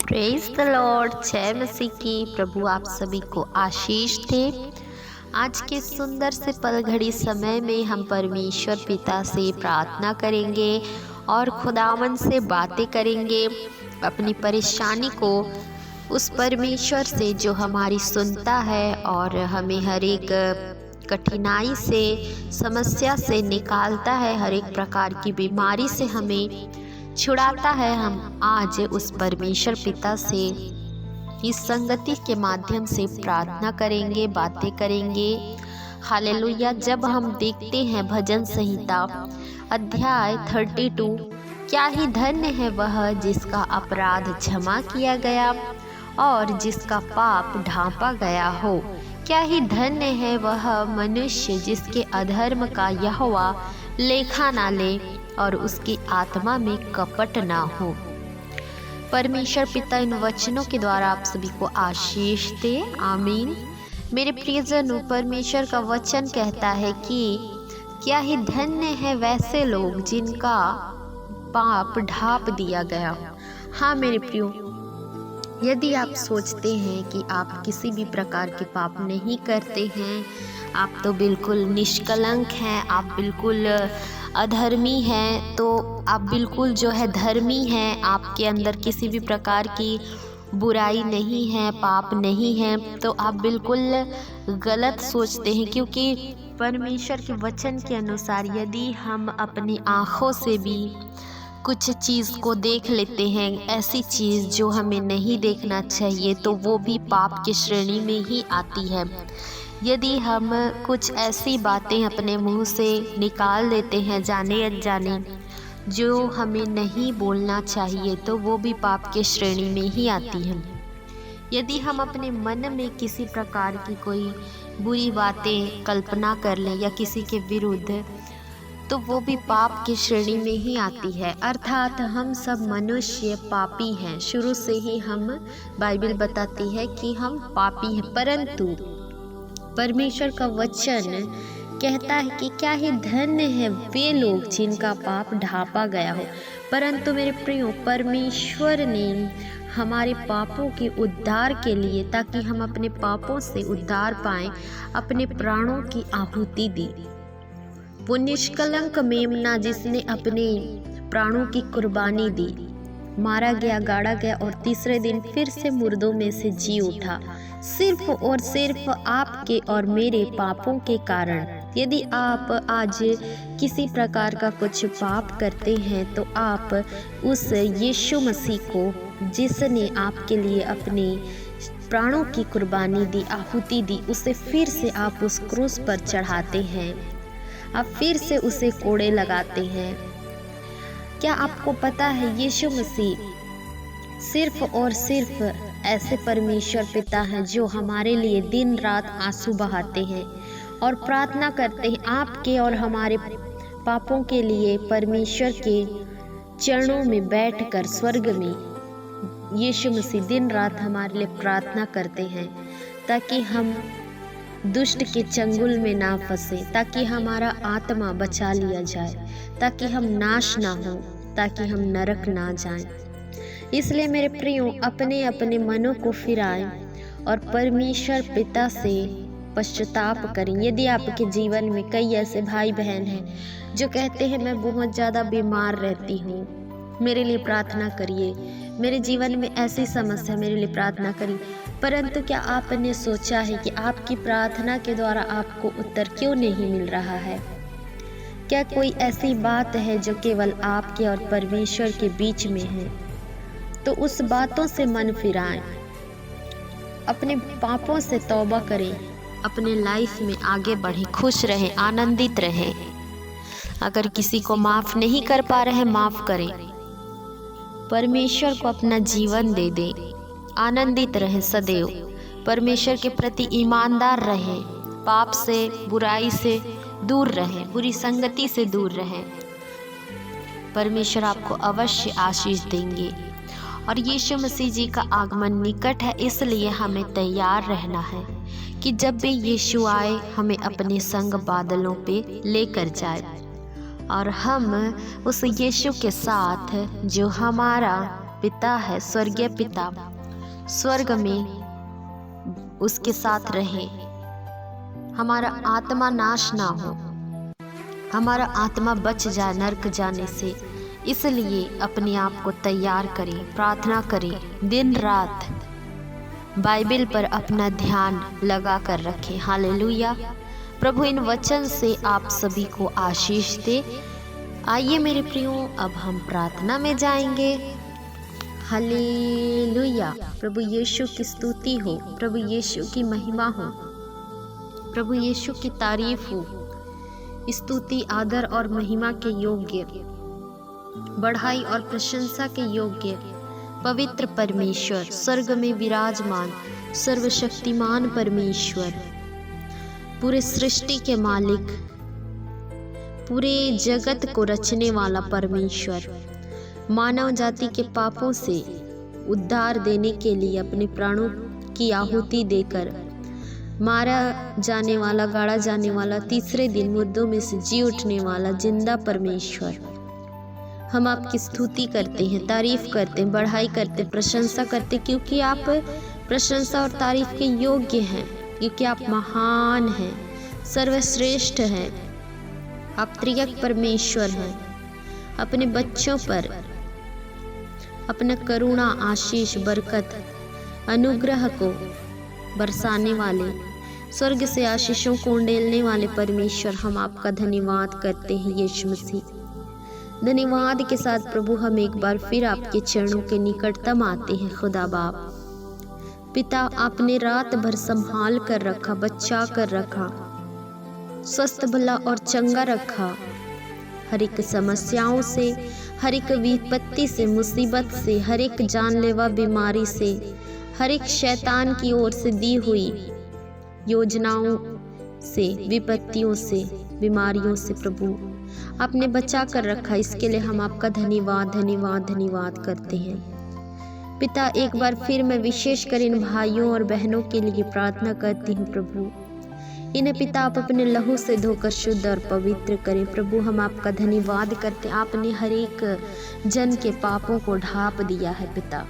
Praise the Lord. जय मसीह की। प्रभु आप सभी को आशीष दे। आज के सुंदर से पल घड़ी समय में हम परमेश्वर पिता से प्रार्थना करेंगे और खुदावन से बातें करेंगे। अपनी परेशानी को उस परमेश्वर से जो हमारी सुनता है और हमें हर एक कठिनाई से, समस्या से निकालता है, हर एक प्रकार की बीमारी से हमें छुड़ाता है। हम आज उस परमेश्वर पिता से इस संगति के माध्यम से प्रार्थना करेंगे, बातें करेंगे। हालेलुया। जब हम देखते हैं भजन संहिता अध्याय 32, क्या ही धन्य है वह जिसका अपराध क्षमा किया गया और जिसका पाप ढांपा गया हो। क्या ही धन्य है वह मनुष्य जिसके अधर्म का यहोवा लेखा ना ले और उसकी आत्मा में कपट ना हो। परमेश्वर पिता इन वचनों के द्वारा आप सभी को आशीष दे। आमीन। मेरे प्रियजनों, परमेश्वर का वचन कहता है कि क्या ही धन्य है वैसे लोग जिनका पाप ढांप दिया गया हो। हाँ मेरे प्रियो, यदि आप सोचते हैं कि आप किसी भी प्रकार के पाप नहीं करते हैं, आप तो बिल्कुल निष्कलंक हैं, आप बिल्कुल अधर्मी हैं, तो आप बिल्कुल जो है धर्मी हैं, आपके अंदर किसी भी प्रकार की बुराई नहीं है, पाप नहीं है, तो आप बिल्कुल गलत सोचते हैं। क्योंकि परमेश्वर के वचन के अनुसार यदि हम अपनी आँखों से भी कुछ चीज़ को देख लेते हैं, ऐसी चीज़ जो हमें नहीं देखना चाहिए, तो वो भी पाप की श्रेणी में ही आती है। यदि हम कुछ ऐसी बातें अपने मुंह से निकाल देते हैं जाने अनजाने, जो हमें नहीं बोलना चाहिए, तो वो भी पाप के श्रेणी में ही आती है। यदि हम अपने मन में किसी प्रकार की कोई बुरी बातें कल्पना कर लें या किसी के विरुद्ध, तो वो भी पाप की श्रेणी में ही आती है। अर्थात हम सब मनुष्य पापी हैं। शुरू से ही हम, बाइबल बताती है कि हम पापी हैं, परंतु परमेश्वर का वचन कहता है कि क्या ही धन्य है वे लोग जिनका पाप ढांपा गया हो। परंतु मेरे प्रियो, परमेश्वर ने हमारे पापों के उद्धार के लिए, ताकि हम अपने पापों से उद्धार पाएं, अपने प्राणों की आहुति दी। वो निष्कलंक मेमना जिसने अपने प्राणों की कुर्बानी दी, मारा गया, गाड़ा गया और तीसरे दिन फिर से मुर्दों में से जी उठा, सिर्फ और सिर्फ आपके और मेरे पापों के कारण। यदि आप आज किसी प्रकार का कुछ पाप करते हैं, तो आप उस यीशु मसीह को, जिसने आपके लिए अपने प्राणों की कुर्बानी दी, आहुति दी, उसे फिर से आप उस क्रूस पर चढ़ाते हैं, आप फिर से उसे कोड़े लगाते हैं। क्या आपको पता है यीशु मसीह सिर्फ और सिर्फ ऐसे परमेश्वर पिता हैं जो हमारे लिए दिन रात आंसू बहाते हैं और प्रार्थना करते हैं आपके और हमारे पापों के लिए। परमेश्वर के चरणों में बैठकर स्वर्ग में यीशु मसीह दिन रात हमारे लिए प्रार्थना करते हैं, ताकि हम दुष्ट के चंगुल में ना फंसे, ताकि हमारा आत्मा बचा लिया जाए, ताकि हम नाश ना हो, ताकि हम नरक ना जाएं। इसलिए मेरे प्रियो, अपने अपने मनों को फिराएं और परमेश्वर पिता से पश्चाताप करें। यदि आपके जीवन में कई ऐसे भाई बहन हैं जो कहते हैं मैं बहुत ज़्यादा बीमार रहती हूँ, मेरे लिए प्रार्थना करिए, मेरे जीवन में ऐसी समस्या, मेरे लिए प्रार्थना करिए। परंतु क्या आपने सोचा है कि आपकी प्रार्थना के द्वारा आपको उत्तर क्यों नहीं मिल रहा है? क्या कोई ऐसी बात है जो केवल आपके और परमेश्वर के बीच में है? तो उस बातों से मन फिराएं, अपने पापों से तौबा करें, अपने लाइफ में आगे बढ़ें, खुश रहें, आनंदित रहें। अगर किसी को माफ़ नहीं कर पा रहे हैं, माफ़ करें, परमेश्वर को अपना जीवन दे दें, आनंदित रहें, सदैव परमेश्वर के प्रति ईमानदार रहें, पाप से, बुराई से दूर रहें, बुरी संगति से दूर रहें। परमेश्वर आपको अवश्य आशीष देंगे। और यीशु मसीह जी का आगमन निकट है, इसलिए हमें तैयार रहना है कि जब भी यीशु आए हमें अपने संग बादलों पे लेकर जाए और हम उस यीशु के साथ जो हमारा पिता है, स्वर्गीय पिता, स्वर्ग में उसके साथ रहे, हमारा आत्मा नाश ना हो, हमारा आत्मा बच जाए नरक जाने से। इसलिए अपने आप को तैयार करें, प्रार्थना करें, दिन रात बाइबल पर अपना ध्यान लगा कर रखें। हालेलुया। प्रभु इन वचन से आप सभी को आशीष दे। आइए मेरे प्रियो, अब हम प्रार्थना में जाएंगे। हालेलुया। प्रभु यीशु की स्तुति हो, प्रभु यीशु की महिमा हो, प्रभु यीशु की तारीफ हो। स्तुति, आदर और महिमा के योग्य, बढ़ाई और प्रशंसा के योग्य पवित्र परमेश्वर, स्वर्ग में विराजमान सर्वशक्तिमान परमेश्वर, पूरे सृष्टि के मालिक, पूरे जगत को रचने वाला परमेश्वर, मानव जाति के पापों से उद्धार देने के लिए अपने प्राणों की आहुति देकर मारा जाने वाला, गाड़ा जाने वाला, तीसरे दिन मुर्दों में से जी उठने वाला जिंदा परमेश्वर, हम आपकी स्तुति करते हैं, तारीफ करते हैं, बढ़ाई करते हैं, प्रशंसा करते हैं, क्योंकि आप प्रशंसा और तारीफ के योग्य हैं, क्योंकि आप महान हैं, सर्वश्रेष्ठ हैं, आप त्रिएक परमेश्वर हैं। अपने बच्चों पर अपना करुणा, आशीष, बरकत, अनुग्रह को बरसाने वाले, स्वर्ग से आशीषों को उंडेलने वाले परमेश्वर, हम आपका धन्यवाद करते हैं यीशु मसीह। धन्यवाद के साथ प्रभु हम एक बार फिर आपके चरणों के निकटतम आते हैं। खुदा बाप पिता, आपने रात भर संभाल कर रखा, बचा कर रखा, स्वस्थ भला और चंगा रखा, हर एक समस्याओं से, हर एक विपत्ति से, मुसीबत से, हर एक जानलेवा बीमारी से, हर एक शैतान की ओर से दी हुई योजनाओं से, विपत्तियों से, बीमारियों से प्रभु आपने बचा कर रखा। इसके लिए हम आपका धन्यवाद धन्यवाद धन्यवाद करते हैं। पिता, एक बार फिर मैं विशेष कर इन भाइयों और बहनों के लिए प्रार्थना करती हूँ प्रभु, इन्हें पिता आप अपने लहू से धोकर शुद्ध और पवित्र करें। प्रभु हम आपका धन्यवाद करते हैं, आपने हर एक जन के पापों को ढाँप दिया है पिता।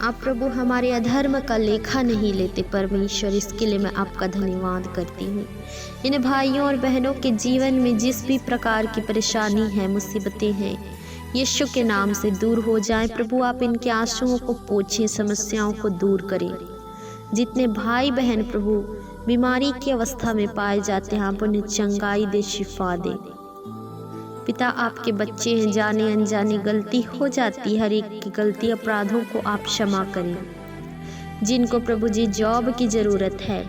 आप प्रभु हमारे अधर्म का लेखा नहीं लेते परमेश्वर, इसके लिए मैं आपका धन्यवाद करती हूँ। इन भाइयों और बहनों के जीवन में जिस भी प्रकार की परेशानी है, मुसीबतें हैं, यीशु के नाम से दूर हो जाए प्रभु। आप इनके आंसुओं को पोंछें, समस्याओं को दूर करें। जितने भाई बहन प्रभु बीमारी की अवस्था में पाए जाते हैं, आप उन्हें चंगाई दे, शिफा दे पिता। आपके बच्चे हैं, जाने अनजाने गलती हो जाती, हर एक की गलती अपराधों को आप क्षमा करें। जिनको प्रभु जी जॉब की ज़रूरत है,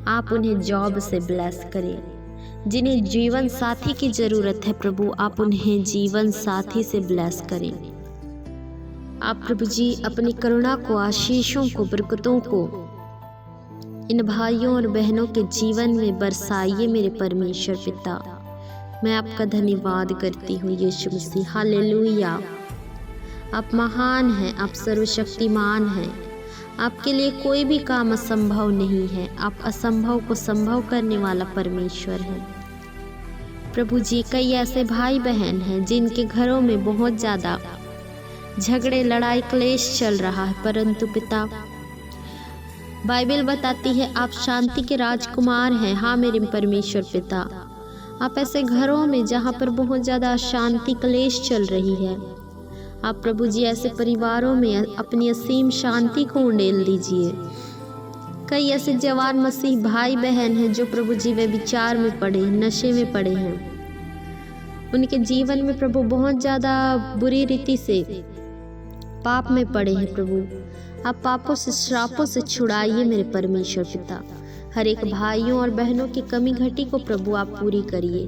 आप उन्हें जॉब से ब्लेस करें। जिन्हें जीवन साथी की ज़रूरत है प्रभु, आप उन्हें जीवन साथी से ब्लेस करें। आप प्रभु जी अपनी करुणा को, आशीषों को, बरकतों को इन भाइयों और बहनों के जीवन में बरसाइए मेरे परमेश्वर पिता। मैं आपका धन्यवाद करती हूँ यीशु मसीह। हालेलुया। आप महान हैं, आप सर्वशक्तिमान हैं, आपके लिए कोई भी काम असंभव नहीं है। आप असंभव को संभव करने वाला परमेश्वर हैं प्रभु जी। कई ऐसे भाई बहन हैं जिनके घरों में बहुत ज़्यादा झगड़े, लड़ाई, क्लेश चल रहा है, परंतु पिता बाइबल बताती है आप शांति के राजकुमार हैं। हाँ मेरे परमेश्वर पिता, आप ऐसे घरों में जहाँ पर बहुत ज़्यादा अशांति, क्लेश चल रही है, आप प्रभु जी ऐसे परिवारों में अपनी असीम शांति को उंडेल दीजिए। कई ऐसे जवान मसीह भाई बहन हैं जो प्रभु जी वे विचार में पड़े, नशे में पड़े हैं, उनके जीवन में प्रभु बहुत ज़्यादा बुरी रीति से पाप में पड़े हैं। प्रभु आप पापों से, श्रापों से छुड़ाइए मेरे परमेश्वर पिता। हर एक भाइयों और बहनों की कमी घटी को प्रभु आप पूरी करिए।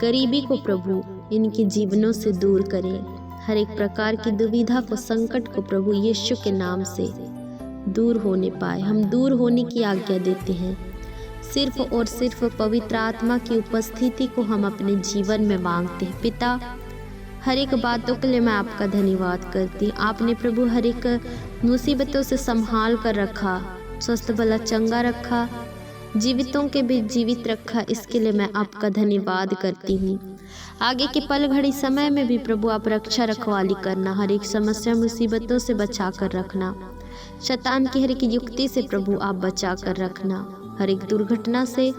गरीबी को प्रभु इनके जीवनों से दूर करें। हर एक प्रकार की दुविधा को, संकट को प्रभु यीशु के नाम से दूर होने पाए। हम दूर होने की आज्ञा देते हैं। सिर्फ और सिर्फ पवित्र आत्मा की उपस्थिति को हम अपने जीवन में मांगते हैं पिता। हर एक बातों के लिए मैं आपका धन्यवाद करती हूँ। आपने प्रभु हर एक मुसीबतों से संभाल कर रखा, स्वस्थ भला चंगा रखा, जीवितों के बीच जीवित रखा, इसके लिए मैं आपका धन्यवाद करती हूँ। आगे के पल घड़ी समय में भी प्रभु आप रक्षा रखवाली करना, हर एक समस्या मुसीबतों से बचा कर रखना, शैतान की हर एक युक्ति से प्रभु आप बचा कर रखना, हर एक दुर्घटना से,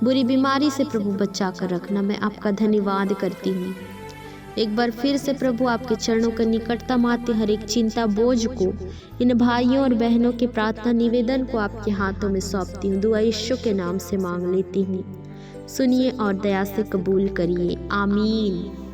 बुरी बीमारी से प्रभु बचा कर रखना। मैं आपका धन्यवाद करती हूँ। एक बार फिर से प्रभु आपके चरणों के निकटतम आते, हर एक चिंता बोझ को, इन भाइयों और बहनों के प्रार्थना निवेदन को आपके हाथों में सौंपती हूँ। दुआ यीशु के नाम से मांग लेती हूँ, सुनिए और दया से कबूल करिए, आमीन।